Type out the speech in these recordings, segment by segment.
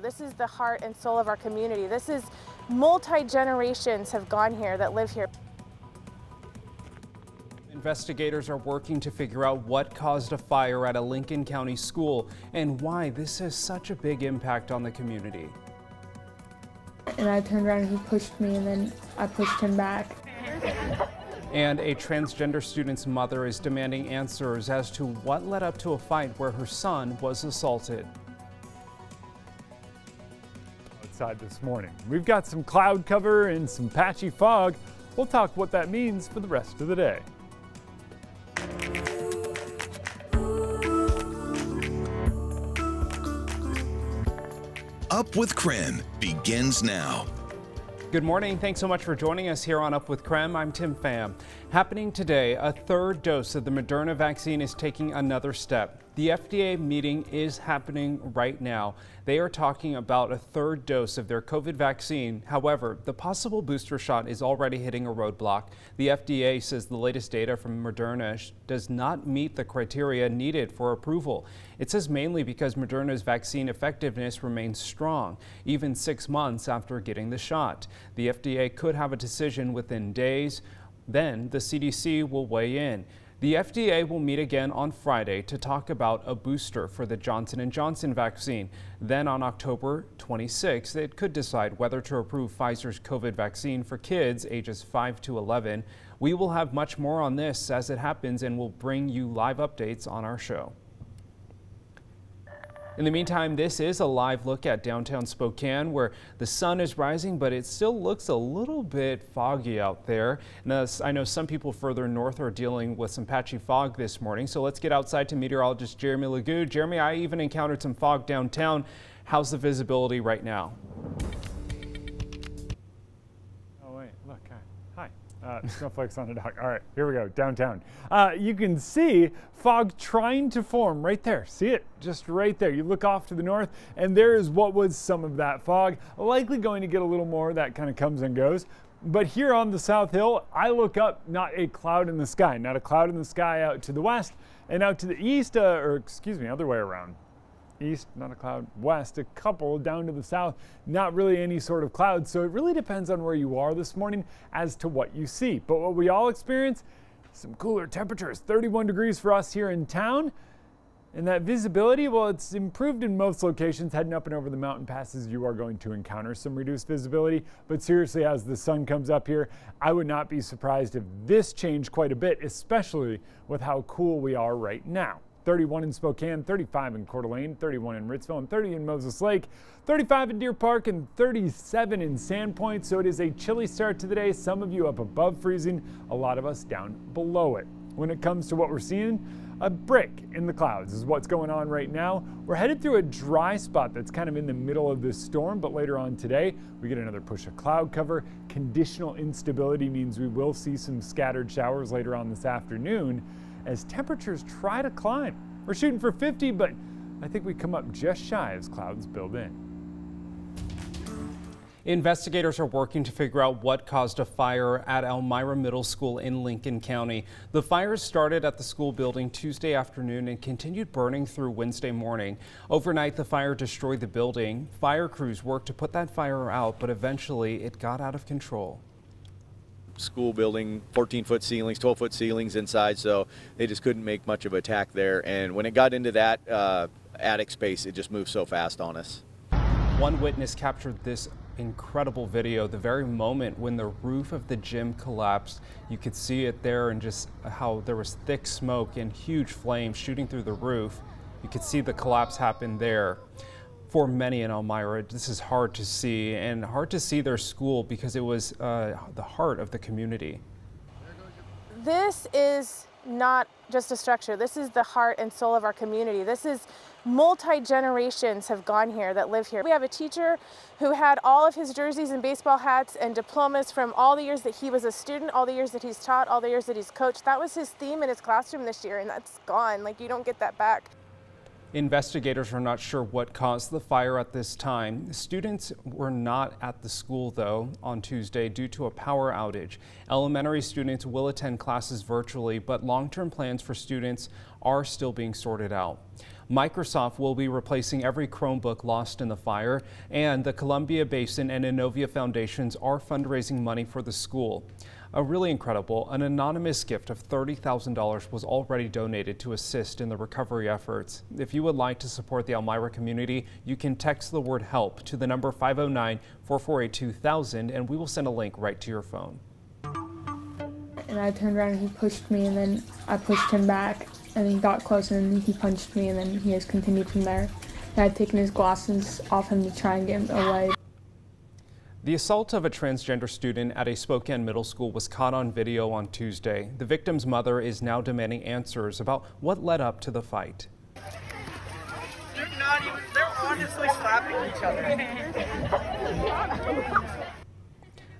This is the heart and soul of our community. This is multi-generations have gone here that live here. Investigators are working to figure out what caused a fire at a Lincoln County school and why this has such a big impact on the community. And I turned around and he pushed me and then I pushed him back. And a transgender student's mother is demanding answers as to what led up to a fight where her son was assaulted. Outside this morning, we've got some cloud cover and some patchy fog. We'll talk what that means for the rest of the day. Up with KREM begins now. Good morning. Thanks so much for joining us here on Up with KREM. I'm Tim Pham. Happening today, a third dose of the Moderna vaccine is taking another step. The FDA meeting is happening right now. They are talking about a third dose of their COVID vaccine. However, the possible booster shot is already hitting a roadblock. The FDA says the latest data from Moderna does not meet the criteria needed for approval. It says mainly because Moderna's vaccine effectiveness remains strong, even 6 months after getting the shot. The FDA could have a decision within days. Then the CDC will weigh in. The FDA will meet again on Friday to talk about a booster for the Johnson & Johnson vaccine. Then on October 26th, it could decide whether to approve Pfizer's COVID vaccine for kids ages 5 to 11. We will have much more on this as it happens, and we'll bring you live updates on our show. In the meantime, this is a live look at downtown Spokane where the sun is rising, but it still looks a little bit foggy out there. And I know some people further north are dealing with some patchy fog this morning. So let's get outside to meteorologist Jeremy Lagu. Jeremy, I even encountered some fog downtown. How's the visibility right now? Oh, wait, look, hi. Snowflakes on the dock. All right, here we go, downtown. You can see fog trying to form right there. See it? Just right there. You look off to the north, and there is what was some of that fog. Likely going to get a little more. That kind of comes and goes. But here on the South Hill, I look up, not a cloud in the sky. Not a cloud in the sky out to the west and out to the east, other way around. East, not a cloud, west, a couple down to the south, not really any sort of cloud. So it really depends on where you are this morning as to what you see. But what we all experience, some cooler temperatures, 31 degrees for us here in town. And that visibility, well, it's improved in most locations. Heading up and over the mountain passes, you are going to encounter some reduced visibility. But seriously, as the sun comes up here, I would not be surprised if this changed quite a bit, especially with how cool we are right now. 31 in Spokane, 35 in Coeur d'Alene, 31 in Ritzville, and 30 in Moses Lake, 35 in Deer Park, and 37 in Sandpoint. So it is a chilly start to the day. Some of you up above freezing, a lot of us down below it. When it comes to what we're seeing, a break in the clouds is what's going on right now. We're headed through a dry spot that's kind of in the middle of this storm, but later on today, we get another push of cloud cover. Conditional instability means we will see some scattered showers later on this afternoon as temperatures try to climb. We're shooting for 50, but I think we come up just shy as clouds build in. Investigators are working to figure out what caused a fire at Elmira Middle School in Lincoln County. The fire started at the school building Tuesday afternoon and continued burning through Wednesday morning. Overnight, the fire destroyed the building. Fire crews worked to put that fire out, but eventually it got out of control. School building, 14-foot ceilings, 12-foot ceilings inside, so they just couldn't make much of an attack there. And when it got into that attic space, it just moved so fast on us. One witness captured this incredible video the very moment when the roof of the gym collapsed. You could see it there and just how there was thick smoke and huge flames shooting through the roof. You could see the collapse happen there. For many in Elmira, this is hard to see, and hard to see their school because it was the heart of the community. This is not just a structure. This is the heart and soul of our community. This is multi-generations have gone here that live here. We have a teacher who had all of his jerseys and baseball hats and diplomas from all the years that he was a student, all the years that he's taught, all the years that he's coached. That was his theme in his classroom this year, and that's gone. Like, you don't get that back. Investigators are not sure what caused the fire at this time. Students were not at the school, though, on Tuesday due to a power outage. Elementary students will attend classes virtually, but long-term plans for students are still being sorted out. Microsoft will be replacing every Chromebook lost in the fire, and the Columbia Basin and Innovia Foundations are fundraising money for the school. Really incredible. An anonymous gift of $30,000 was already donated to assist in the recovery efforts. If you would like to support the Elmira community, you can text the word HELP to the number 509-448-2000, and we will send a link right to your phone. And I turned around and he pushed me, and then I pushed him back, and he got close, and then he punched me, and then he has continued from there. And I'd taken his glasses off him to try and get him away. The assault of a transgender student at a Spokane middle school was caught on video on Tuesday. The victim's mother is now demanding answers about what led up to the fight. They're honestly slapping each other.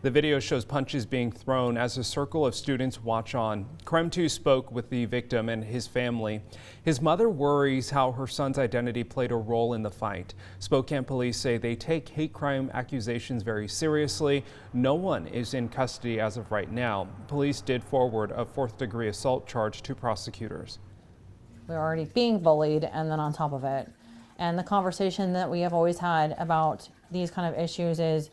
The video shows punches being thrown as a circle of students watch on. KREM 2 spoke with the victim and his family. His mother worries how her son's identity played a role in the fight. Spokane police say they take hate crime accusations very seriously. No one is in custody as of right now. Police did forward a 4th-degree assault charge to prosecutors. We're already being bullied, and then on top of it. And the conversation that we have always had about these kind of issues is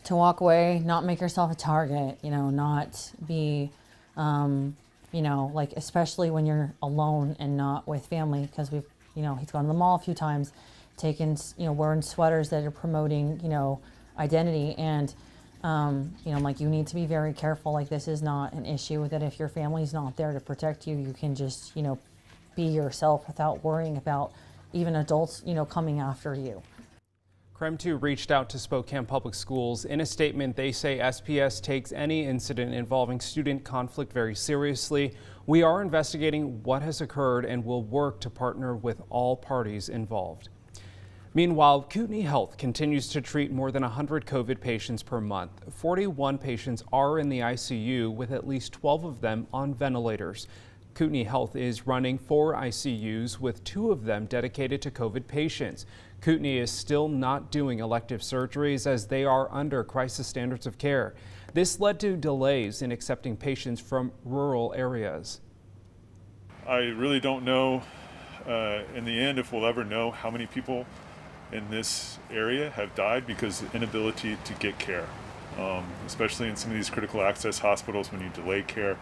to walk away, not make yourself a target, not be, like, especially when you're alone and not with family, because we've, he's gone to the mall a few times, taken, wearing sweaters that are promoting, identity. And, I'm like, you need to be very careful. Like, this is not an issue that if your family's not there to protect you, you can just, be yourself without worrying about even adults, coming after you. KREM 2 reached out to Spokane Public Schools. In a statement, they say SPS takes any incident involving student conflict very seriously. We are investigating what has occurred and will work to partner with all parties involved. Meanwhile, Kootenai Health continues to treat more than 100 COVID patients per month. 41 patients are in the ICU, with at least 12 of them on ventilators. Kootenai Health is running 4 ICUs, with 2 of them dedicated to COVID patients. Kootenai is still not doing elective surgeries as they are under crisis standards of care. This led to delays in accepting patients from rural areas. I really don't know in the end if we'll ever know how many people in this area have died because of inability to get care, especially in some of these critical access hospitals when you delay care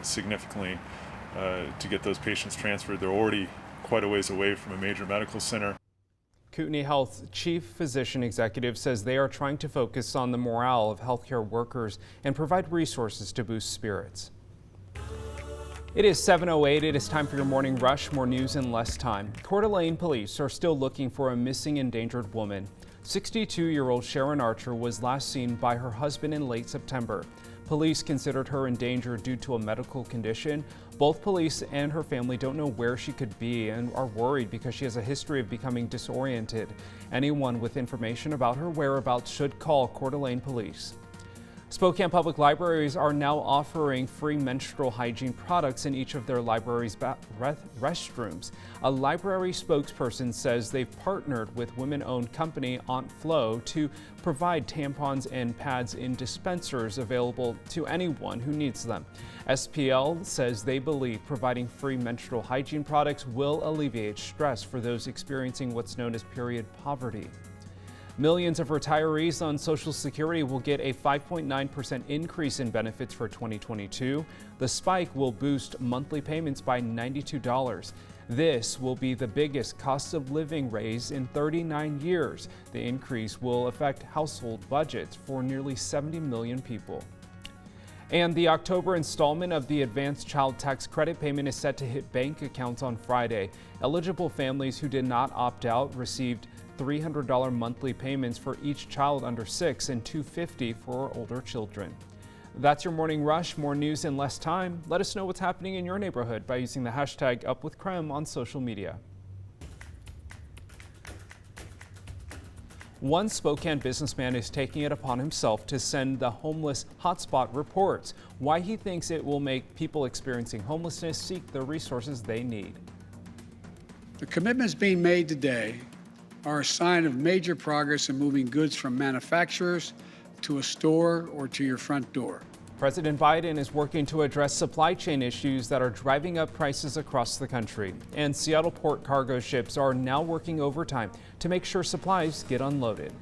significantly to get those patients transferred. They're already quite a ways away from a major medical center. Kootenai Health Chief Physician Executive says they are trying to focus on the morale of healthcare workers and provide resources to boost spirits. It is 7:08. It is time for your morning rush. More news in less time. Coeur d'Alene police are still looking for a missing endangered woman. 62-year-old Sharon Archer was last seen by her husband in late September. Police considered her endangered due to a medical condition. Both police and her family don't know where she could be and are worried because she has a history of becoming disoriented. Anyone with information about her whereabouts should call Coeur d'Alene Police. Spokane Public Libraries are now offering free menstrual hygiene products in each of their libraries' restrooms. A library spokesperson says they've partnered with women-owned company Aunt Flo to provide tampons and pads in dispensers available to anyone who needs them. SPL says they believe providing free menstrual hygiene products will alleviate stress for those experiencing what's known as period poverty. Millions of retirees on Social Security will get a 5.9% increase in benefits for 2022. The spike will boost monthly payments by $92. This will be the biggest cost of living raise in 39 years. The increase will affect household budgets for nearly 70 million people. And the October installment of the advanced child tax credit payment is set to hit bank accounts on Friday. Eligible families who did not opt out received $300 monthly payments for each child under 6 and $250 for older children. That's your morning rush. More news in less time. Let us know what's happening in your neighborhood by using the hashtag #UpWithKREM on social media. One Spokane businessman is taking it upon himself to send the homeless hotspot reports. Why he thinks it will make people experiencing homelessness seek the resources they need. The commitments being made today are a sign of major progress in moving goods from manufacturers to a store or to your front door. President Biden is working to address supply chain issues that are driving up prices across the country. And Seattle port cargo ships are now working overtime to make sure supplies get unloaded.